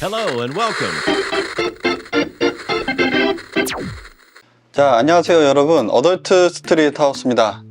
Hello and welcome. 자, 안녕하세요 여러분. 어덜트 스트릿 하우스입니다.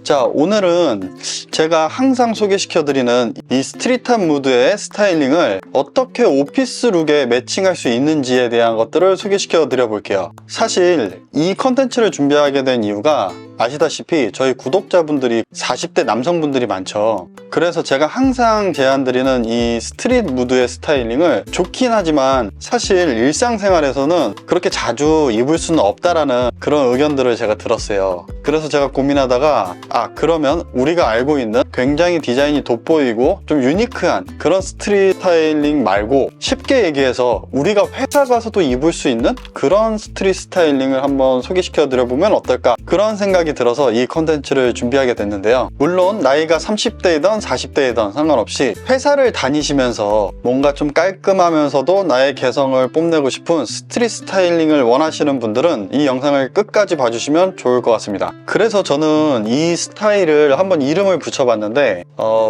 자, 오늘은 제가 항상 소개시켜드리는 이 스트릿한 무드의 스타일링을 어떻게 오피스 룩에 매칭할 수 있는지에 대한 것들을 소개시켜 드려 볼게요. 사실 이 컨텐츠를 준비하게 된 이유가 아시다시피 저희 구독자분들이 40대 남성분들이 많죠. 그래서 제가 항상 제안드리는 이 스트릿 무드의 스타일링을 좋긴 하지만 사실 일상생활에서는 그렇게 자주 입을 수는 없다라는 그런 의견들을 제가 들었어요. 그래서 제가 고민하다가 그러면 우리가 알고 있는 굉장히 디자인이 돋보이고 좀 유니크한 그런 스트릿 스타일링 말고 쉽게 얘기해서 우리가 회사 가서도 입을 수 있는 그런 스트릿 스타일링을 한번 소개시켜 드려보면 어떨까, 그런 생각이 들어서 이 컨텐츠를 준비하게 됐는데요. 물론 나이가 30대이든 40대이든 상관없이 회사를 다니시면서 뭔가 좀 깔끔하면서도 나의 개성을 뽐내고 싶은 스트릿 스타일링을 원하시는 분들은 이 영상을 끝까지 봐주시면 좋을 것 같습니다. 그래서 저는 이 스타일을 한번 이름을 붙여봤는데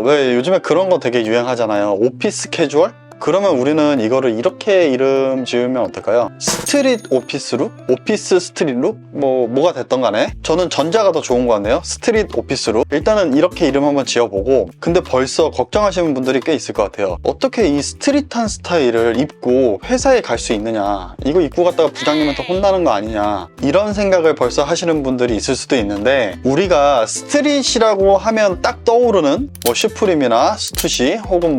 왜 요즘에 그런 거 되게 유행하잖아요. 오피스 캐주얼? 그러면 우리는 이거를 이렇게 이름 지으면 어떨까요? 스트릿 오피스 룩? 오피스 스트릿 룩? 뭐가 됐던 간에 저는 전자가 더 좋은 것 같네요. 스트릿 오피스 룩. 일단은 이렇게 이름 한번 지어보고, 근데 벌써 걱정하시는 분들이 꽤 있을 것 같아요. 어떻게 이 스트릿한 스타일을 입고 회사에 갈 수 있느냐, 이거 입고 갔다가 부장님한테 혼나는 거 아니냐, 이런 생각을 벌써 하시는 분들이 있을 수도 있는데, 우리가 스트릿이라고 하면 딱 떠오르는 슈프림이나 스투시 혹은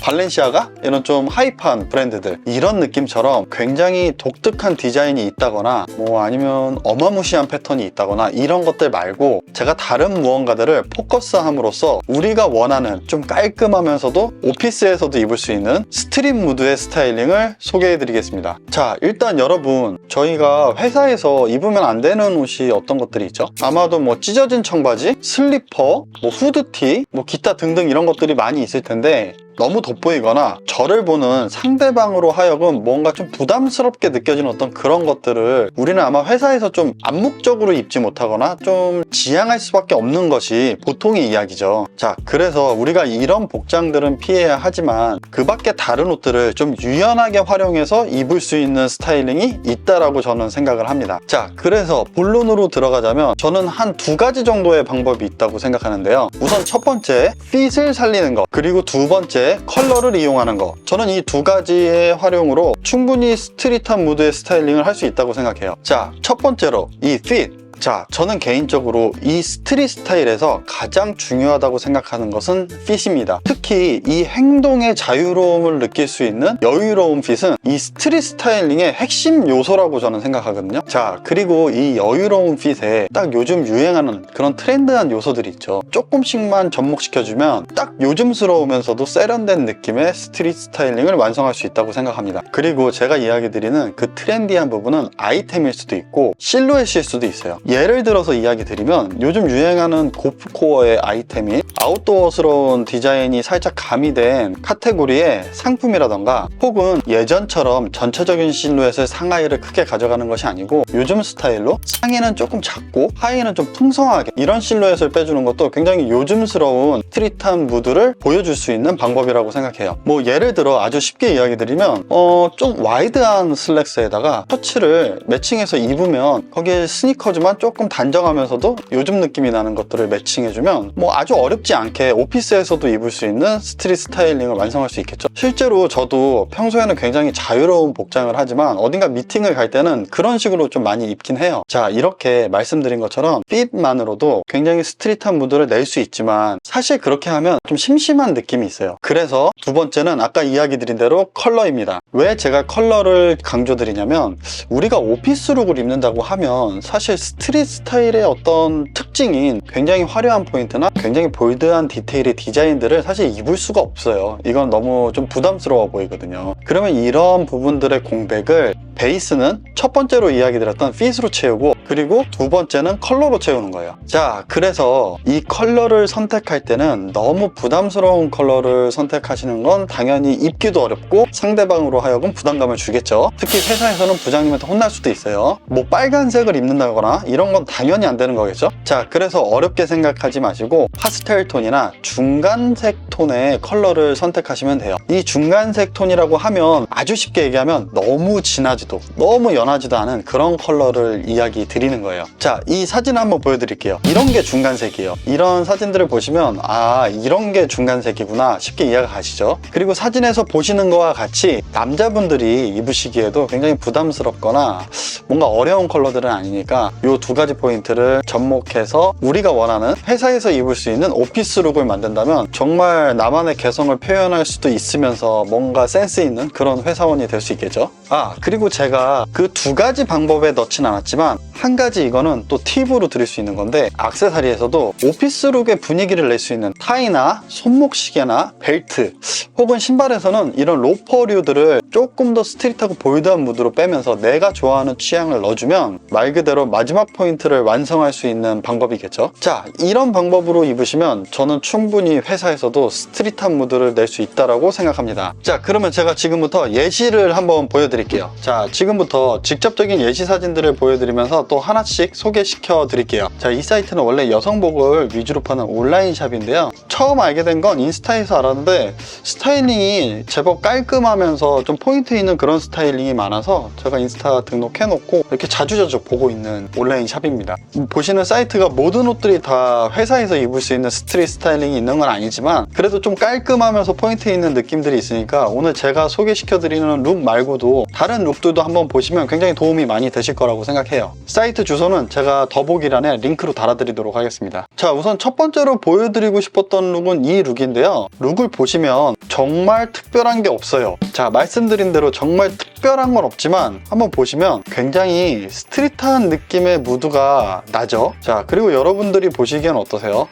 발렌시아가 이런 좀 하이파한 브랜드들, 이런 느낌처럼 굉장히 독특한 디자인이 있다거나 아니면 어마무시한 패턴이 있다거나 이런 것들 말고 제가 다른 무언가들을 포커스함으로써 우리가 원하는 좀 깔끔하면서도 오피스에서도 입을 수 있는 스트릿 무드의 스타일링을 소개해 드리겠습니다. 자, 일단 여러분, 저희가 회사에서 입으면 안 되는 옷이 어떤 것들이 있죠? 아마도 찢어진 청바지, 슬리퍼, 후드티, 기타 등등 이런 것들이 많이 있을 텐데, 너무 돋보이거나 저를 보는 상대방으로 하여금 뭔가 좀 부담스럽게 느껴지는 어떤 그런 것들을 우리는 아마 회사에서 좀 암묵적으로 입지 못하거나 좀 지양할 수밖에 없는 것이 보통의 이야기죠. 자, 그래서 우리가 이런 복장들은 피해야 하지만 그 밖에 다른 옷들을 좀 유연하게 활용해서 입을 수 있는 스타일링이 있다라고 저는 생각을 합니다. 자, 그래서 본론으로 들어가자면 저는 한 두 가지 정도의 방법이 있다고 생각하는데요. 우선 첫 번째, 핏을 살리는 것, 그리고 두 번째, 컬러를 이용하는 거. 저는 이 두 가지의 활용으로 충분히 스트릿한 무드의 스타일링을 할 수 있다고 생각해요. 자, 첫 번째로 이 핏. 자, 저는 개인적으로 이 스트릿 스타일에서 가장 중요하다고 생각하는 것은 핏입니다. 특히 이 행동의 자유로움을 느낄 수 있는 여유로운 핏은 이 스트릿 스타일링의 핵심 요소라고 저는 생각하거든요. 자, 그리고 이 여유로운 핏에 딱 요즘 유행하는 그런 트렌드한 요소들이 있죠. 조금씩만 접목시켜주면 딱 요즘스러우면서도 세련된 느낌의 스트릿 스타일링을 완성할 수 있다고 생각합니다. 그리고 제가 이야기 드리는 그 트렌디한 부분은 아이템일 수도 있고 실루엣일 수도 있어요. 예를 들어서 이야기 드리면 요즘 유행하는 고프코어의 아이템이 아웃도어스러운 디자인이 살짝 가미된 카테고리의 상품이라던가, 혹은 예전처럼 전체적인 실루엣을 상하이를 크게 가져가는 것이 아니고 요즘 스타일로 상의는 조금 작고 하의는 좀 풍성하게, 이런 실루엣을 빼주는 것도 굉장히 요즘스러운 스트릿한 무드를 보여줄 수 있는 방법이라고 생각해요. 예를 들어 아주 쉽게 이야기 드리면 좀 와이드한 슬랙스에다가 셔츠를 매칭해서 입으면 거기에 스니커즈만 조금 단정하면서도 요즘 느낌이 나는 것들을 매칭해주면 아주 어렵지 않게 오피스에서도 입을 수 있는 스트릿 스타일링을 완성할 수 있겠죠. 실제로 저도 평소에는 굉장히 자유로운 복장을 하지만 어딘가 미팅을 갈 때는 그런 식으로 좀 많이 입긴 해요. 자, 이렇게 말씀드린 것처럼 핏만으로도 굉장히 스트릿한 무드를 낼 수 있지만 사실 그렇게 하면 좀 심심한 느낌이 있어요. 그래서 두 번째는 아까 이야기 드린 대로 컬러입니다. 왜 제가 컬러를 강조드리냐면, 우리가 오피스룩을 입는다고 하면 사실 스트릿 스타일의 어떤 특징인 굉장히 화려한 포인트나 굉장히 볼드한 디테일의 디자인들을 사실 입을 수가 없어요. 이건 너무 좀 부담스러워 보이거든요. 그러면 이런 부분들의 공백을 베이스는 첫 번째로 이야기 드렸던 핏으로 채우고, 그리고 두 번째는 컬러로 채우는 거예요. 자, 그래서 이 컬러를 선택할 때는 너무 부담스러운 컬러를 선택하시는 건 당연히 입기도 어렵고 상대방으로 하여금 부담감을 주겠죠. 특히 회사에서는 부장님한테 혼날 수도 있어요. 뭐 빨간색을 입는다거나 이런 건 당연히 안 되는 거겠죠. 자, 그래서 어렵게 생각하지 마시고 파스텔 톤이나 중간색 톤의 컬러를 선택하시면 돼요. 이 중간색 톤이라고 하면 아주 쉽게 얘기하면 너무 진하지도 너무 연하지도 않은 그런 컬러를 이야기 드리는 거예요. 자, 이 사진을 한번 보여드릴게요. 이런 게 중간색이에요. 이런 사진들을 보시면 아, 이런 게 중간색이구나 쉽게 이해가 가시죠. 그리고 사진에서 보시는 거와 같이 남자분들이 입으시기에도 굉장히 부담스럽거나 뭔가 어려운 컬러들은 아니니까 이 두 가지 포인트를 접목해서 우리가 원하는 회사에서 입을 수 있는 오피스룩을 만든다면 정말 나만의 개성을 표현할 수도 있으면서 뭔가 센스 있는 그런 회사원이 될 수 있겠죠. 아, 그리고 제가 그 두 가지 방법에 넣진 않았지만 한 가지 이거는 또 팁으로 드릴 수 있는 건데, 액세서리에서도 오피스룩의 분위기를 낼 수 있는 타이나 손목시계나 벨트 혹은 신발에서는 이런 로퍼류들을 조금 더 스트릿하고 볼드한 무드로 빼면서 내가 좋아하는 취향을 넣어주면 말 그대로 마지막 포인트를 완성할 수 있는 방법이겠죠. 자, 이런 방법으로 입으시면 저는 충분히 회사에서도 스트릿한 무드를 낼 수 있다고 생각합니다. 자, 그러면 제가 지금부터 예시를 한번 보여드릴게요. 자, 지금부터 직접적인 예시 사진들을 보여드리면서 또 하나씩 소개시켜 드릴게요. 자, 이 사이트는 원래 여성복을 위주로 파는 온라인 샵인데요. 처음 알게 된 건 인스타에서 알았는데 스타일링이 제법 깔끔하면서 좀 포인트 있는 그런 스타일링이 많아서 제가 인스타 등록해 놓고 이렇게 자주자주 보고 있는 온라인 샵입니다. 보시는 사이트가 모든 옷들이 다 회사에서 입을 수 있는 스트릿 스타일링이 있는 건 아니지만 그래도 좀 깔끔하면서 포인트 있는 느낌들이 있으니까 오늘 제가 소개시켜 드리는 룩 말고도 다른 룩들도 한번 보시면 굉장히 도움이 많이 되실 거라고 생각해요. 사이트 주소는 제가 더보기란에 링크로 달아드리도록 하겠습니다. 자, 우선 첫 번째로 보여드리고 싶었던 룩은 이 룩인데요. 룩을 보시면 정말 특별한 게 없어요. 자, 말씀드린 대로 정말 특별한 건 없지만 한번 보시면 굉장히 스트릿한 느낌의 무드가 나죠. 자, 그리고 여러분들이 보시기엔 어떠세요?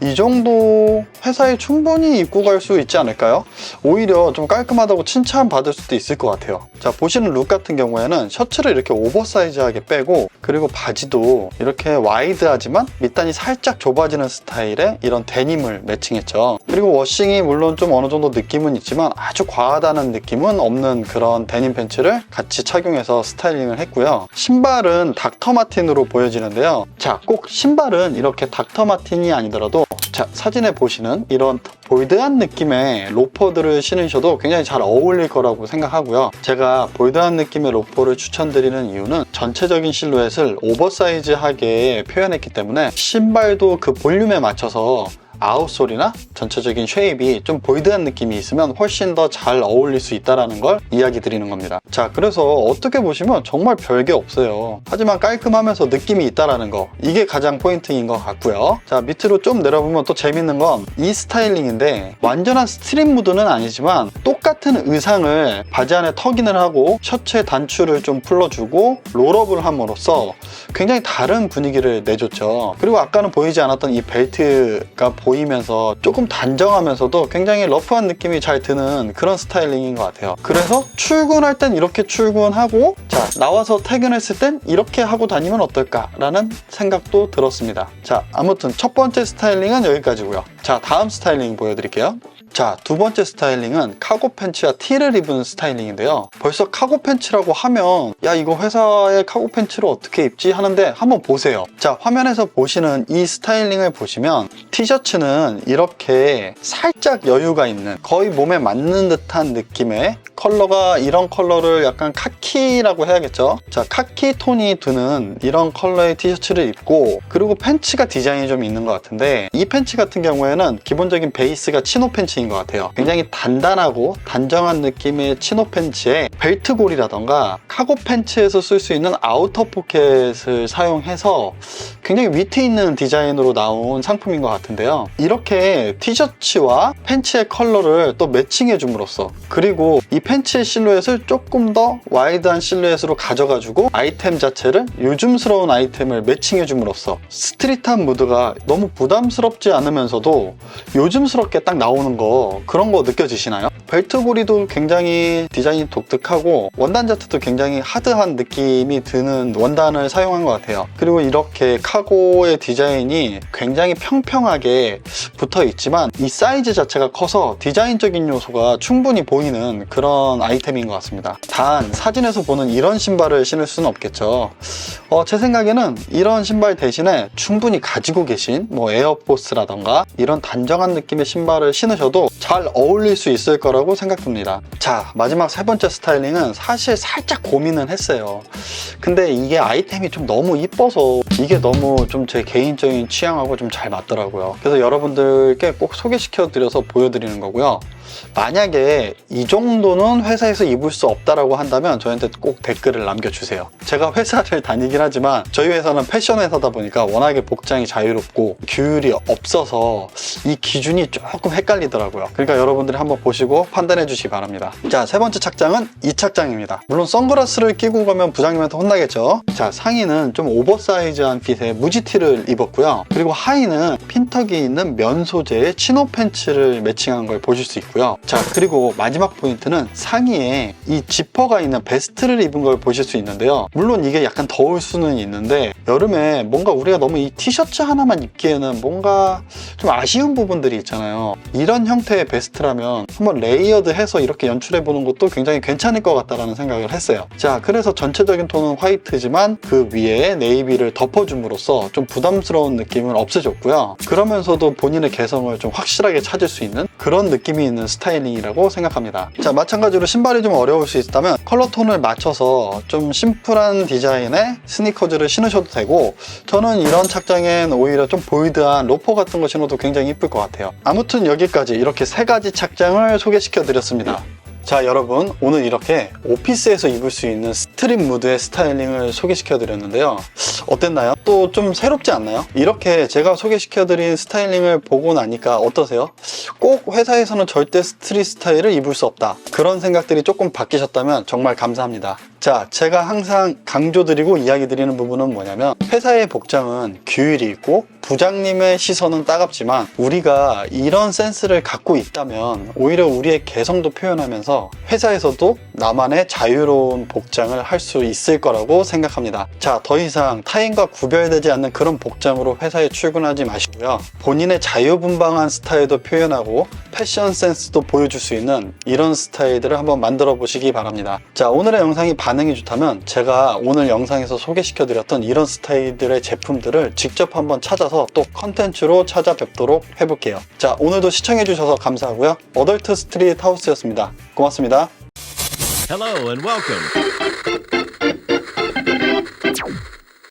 이 정도 회사에 충분히 입고 갈 수 있지 않을까요? 오히려 좀 깔끔하다고 칭찬받을 수도 있을 것 같아요. 자, 보시는 룩 같은 경우에는 셔츠를 이렇게 오버사이즈하게 빼고 그리고 바지도 이렇게 와이드하지만 밑단이 살짝 좁아지는 스타일의 이런 데님을 매칭했죠. 그리고 워싱이 물론 좀 어느 정도 느낌은 있지만 아주 과하다는 느낌은 없는 그런 데님 팬츠를 같이 착용해서 스타일링을 했고요. 신발은 닥터 마틴으로 보여지는데요. 자, 꼭 신발은 이렇게 닥터 마틴이 아니더라도 자, 사진에 보시는 이런 볼드한 느낌의 로퍼들을 신으셔도 굉장히 잘 어울릴 거라고 생각하고요. 제가 볼드한 느낌의 로퍼를 추천드리는 이유는 전체적인 실루엣을 오버사이즈하게 표현했기 때문에 신발도 그 볼륨에 맞춰서 아웃솔이나 전체적인 쉐입이 좀 볼드한 느낌이 있으면 훨씬 더 잘 어울릴 수 있다는 걸 이야기 드리는 겁니다. 자, 그래서 어떻게 보시면 정말 별게 없어요. 하지만 깔끔하면서 느낌이 있다는 거, 이게 가장 포인트인 것 같고요. 자, 밑으로 좀 내려보면 또 재밌는 건 이 스타일링인데 완전한 스트릿 무드는 아니지만 똑같은 의상을 바지 안에 턱인을 하고 셔츠의 단추를 좀 풀러주고 롤업을 함으로써 굉장히 다른 분위기를 내줬죠. 그리고 아까는 보이지 않았던 이 벨트가 보이면서 조금 단정하면서도 굉장히 러프한 느낌이 잘 드는 그런 스타일링인 것 같아요. 그래서 출근할 땐 이렇게 출근하고 자, 나와서 퇴근했을 땐 이렇게 하고 다니면 어떨까라는 생각도 들었습니다. 자, 아무튼 첫 번째 스타일링은 여기까지고요. 자, 다음 스타일링 보여드릴게요. 자, 두 번째 스타일링은 카고 팬츠와 티를 입은 스타일링인데요. 벌써 카고 팬츠라고 하면 야, 이거 회사에 카고 팬츠를 어떻게 입지 하는데 한번 보세요. 자, 화면에서 보시는 이 스타일링을 보시면 티셔츠는 이렇게 살짝 여유가 있는 거의 몸에 맞는 듯한 느낌의 컬러가 이런 컬러를 약간 카키라고 해야겠죠. 자, 카키 톤이 드는 이런 컬러의 티셔츠를 입고 그리고 팬츠가 디자인이 좀 있는 것 같은데 이 팬츠 같은 경우에는 기본적인 베이스가 치노 팬츠인 것 같아요. 굉장히 단단하고 단정한 느낌의 치노 팬츠에 벨트골이라던가 카고 팬츠에서 쓸 수 있는 아우터 포켓을 사용해서 굉장히 위트 있는 디자인으로 나온 상품인 것 같은데요. 이렇게 티셔츠와 팬츠의 컬러를 또 매칭해 줌으로써 그리고 이 팬츠의 실루엣을 조금 더 와이드한 실루엣으로 가져가지고 아이템 자체를 요즘스러운 아이템을 매칭해 줌으로써 스트릿한 무드가 너무 부담스럽지 않으면서도 요즘스럽게 딱 나오는 거 보면서 그런 거 느껴지시나요? 벨트 고리도 굉장히 디자인이 독특하고 원단 자체도 굉장히 하드한 느낌이 드는 원단을 사용한 것 같아요. 그리고 이렇게 카고의 디자인이 굉장히 평평하게 붙어 있지만 이 사이즈 자체가 커서 디자인적인 요소가 충분히 보이는 그런 아이템인 것 같습니다. 단 사진에서 보는 이런 신발을 신을 수는 없겠죠. 제 생각에는 이런 신발 대신에 충분히 가지고 계신 뭐 에어포스라던가 이런 단정한 느낌의 신발을 신으셔도 잘 어울릴 수 있을 거라고 생각됩니다. 자, 마지막 세 번째 스타일링은 사실 살짝 고민은 했어요. 근데 이게 아이템이 좀 너무 이뻐서 이게 너무 좀 제 개인적인 취향하고 좀 잘 맞더라고요. 그래서 여러분들께 꼭 소개시켜 드려서 보여드리는 거고요. 만약에 이 정도는 회사에서 입을 수 없다라고 한다면 저한테 꼭 댓글을 남겨주세요. 제가 회사를 다니긴 하지만 저희 회사는 패션 회사다 보니까 워낙에 복장이 자유롭고 규율이 없어서 이 기준이 조금 헷갈리더라고요. 그러니까 여러분들이 한번 보시고 판단해 주시기 바랍니다. 자, 세 번째 착장은 이 착장입니다. 물론 선글라스를 끼고 가면 부장님한테 혼나겠죠. 자, 상의는 좀 오버사이즈한 핏의 무지티를 입었고요. 그리고 하의는 핀턱이 있는 면 소재의 치노 팬츠를 매칭한 걸 보실 수 있고요. 자, 그리고 마지막 포인트는 상의에 이 지퍼가 있는 베스트를 입은 걸 보실 수 있는데요. 물론 이게 약간 더울 수는 있는데 여름에 뭔가 우리가 너무 이 티셔츠 하나만 입기에는 뭔가 좀 아쉬운 부분들이 있잖아요. 이런 형태의 베스트라면 한번 레이어드해서 이렇게 연출해보는 것도 굉장히 괜찮을 것 같다라는 생각을 했어요. 자, 그래서 전체적인 톤은 화이트지만 그 위에 네이비를 덮어줌으로써 좀 부담스러운 느낌을 없애줬고요. 그러면서도 본인의 개성을 좀 확실하게 찾을 수 있는 그런 느낌이 있는 스타일링이라고 생각합니다. 자, 마찬가지로 신발이 좀 어려울 수 있다면 컬러톤을 맞춰서 좀 심플한 디자인의 스니커즈를 신으셔도 되고, 저는 이런 착장엔 오히려 좀 볼드한 로퍼 같은 거 신어도 굉장히 이쁠 것 같아요. 아무튼 여기까지 이렇게 세 가지 착장을 소개시켜 드렸습니다. 자, 여러분, 오늘 이렇게 오피스에서 입을 수 있는 스트릿 무드의 스타일링을 소개시켜 드렸는데요. 어땠나요? 또 좀 새롭지 않나요? 이렇게 제가 소개시켜 드린 스타일링을 보고 나니까 어떠세요? 꼭 회사에서는 절대 스트릿 스타일을 입을 수 없다, 그런 생각들이 조금 바뀌셨다면 정말 감사합니다. 자, 제가 항상 강조드리고 이야기 드리는 부분은 뭐냐면, 회사의 복장은 규율이 있고 부장님의 시선은 따갑지만 우리가 이런 센스를 갖고 있다면 오히려 우리의 개성도 표현하면서 회사에서도 나만의 자유로운 복장을 할 수 있을 거라고 생각합니다. 자, 더 이상 타인과 구별되지 않는 그런 복장으로 회사에 출근하지 마시고요. 본인의 자유분방한 스타일도 표현하고 패션 센스도 보여줄 수 있는 이런 스타일들을 한번 만들어 보시기 바랍니다. 자, 오늘의 영상이 반응이 좋다면 제가 오늘 영상에서 소개시켜 드렸던 이런 스타일들의 제품들을 직접 한번 찾아서 또 컨텐츠로 찾아뵙도록 해볼게요. 자, 오늘도 시청해 주셔서 감사하고요. 어덜트 스트릿 하우스였습니다. 고맙습니다. Hello and welcome.